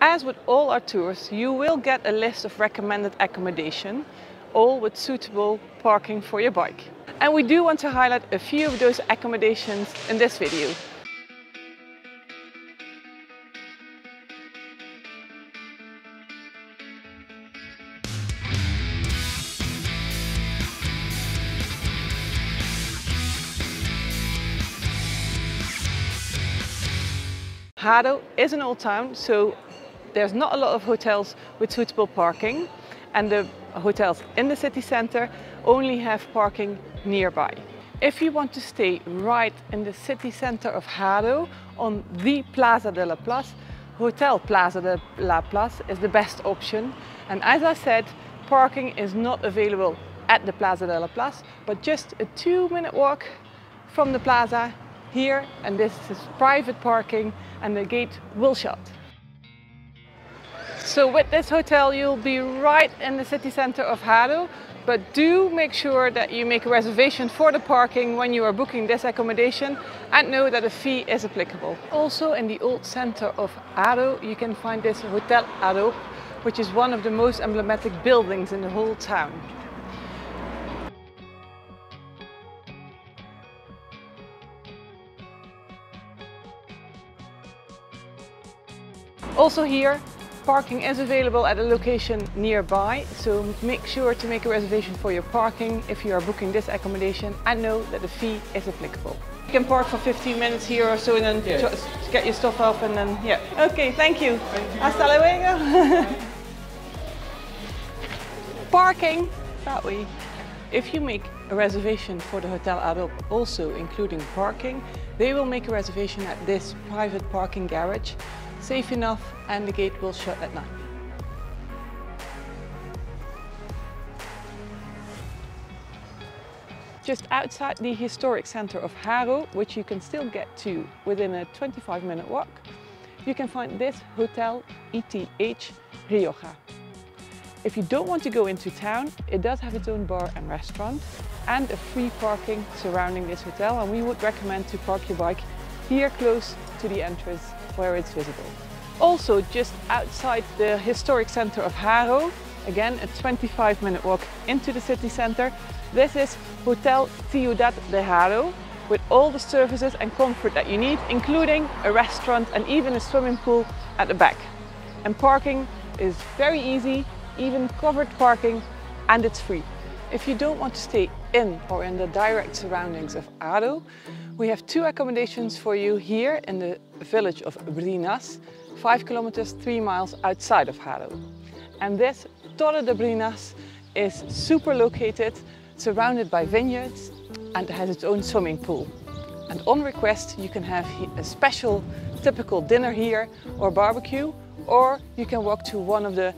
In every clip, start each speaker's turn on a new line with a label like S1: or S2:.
S1: As with all our tours, you will get a list of recommended accommodation, all with suitable parking for your bike. And we do want to highlight a few of those accommodations in this video. Haro is an old town, so there's not a lot of hotels with suitable parking, and the hotels in the city center only have parking nearby. If you want to stay right in the city center of Haro on the Plaza de la Place, Hotel Plaza de la Place is the best option. And as I said, parking is not available at the Plaza de la Place, but just a 2-minute walk from the plaza here, and this is private parking and the gate will shut. So with this hotel you'll be right in the city center of Haro, but do make sure that you make a reservation for the parking when you are booking this accommodation and know that a fee is applicable. Also in the old center of Haro you can find this Hotel Haro, which is one of the most emblematic buildings in the whole town. Also here, parking is available at a location nearby, so make sure to make a reservation for your parking if you are booking this accommodation and know that the fee is applicable. You can park for 15 minutes here or so and then just get your stuff off and then, yeah. Okay, thank you. Hasta luego. Parking, that way. If you make a reservation for the Hotel Haro, also including parking, they will make a reservation at this private parking garage. Safe enough, and the gate will shut at 9. Just outside the historic center of Haro, which you can still get to within a 25-minute walk, you can find this Hotel ETH Rioja. If you don't want to go into town, it does have its own bar and restaurant and a free parking surrounding this hotel, and we would recommend to park your bike here close to the entrance where it's visible. Also just outside the historic center of Haro, again a 25-minute walk into the city center, this is Hotel Ciudad de Haro, with all the services and comfort that you need, including a restaurant and even a swimming pool at the back. And parking is very easy, even covered parking, and it's free. If you don't want to stay in or in the direct surroundings of Haro, we have 2 accommodations for you here in the village of Brinas, 5 kilometers, 3 miles outside of Haro. And this Torre de Brinas is super located, surrounded by vineyards, and has its own swimming pool. And on request you can have a special typical dinner here or barbecue, or you can walk to one of the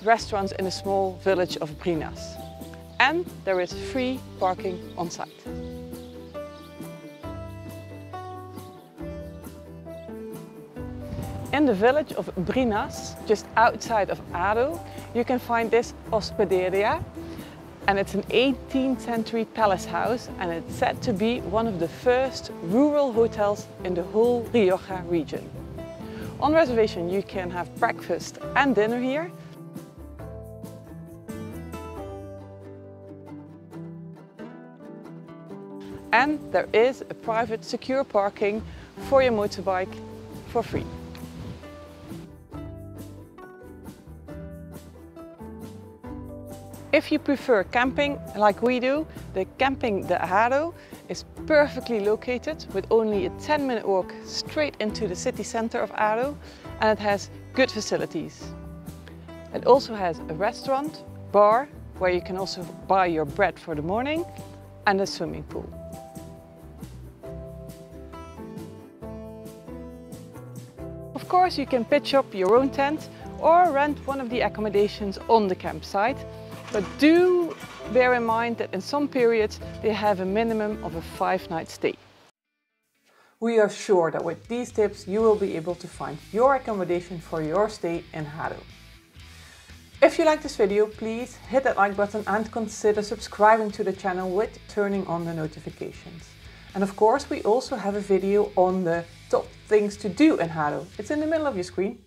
S1: restaurants in the small village of Brinas. And there is free parking on site. In the village of Brinas, just outside of Haro, you can find this Hospederia, and it's an 18th century palace house, and it's said to be one of the first rural hotels in the whole Rioja region. On reservation you can have breakfast and dinner here. And there is a private secure parking for your motorbike for free. If you prefer camping like we do, the Camping de Haro is perfectly located with only a 10-minute walk straight into the city center of Haro, and it has good facilities. It also has a restaurant, bar, where you can also buy your bread for the morning, and a swimming pool. Of course, you can pitch up your own tent or rent one of the accommodations on the campsite, but do bear in mind that in some periods they have a minimum of a 5-night stay. We are sure that with these tips you will be able to find your accommodation for your stay in Haro. If you like this video, please hit that like button and consider subscribing to the channel with turning on the notifications. And of course, we also have a video on the top things to do in Haro. It's in the middle of your screen.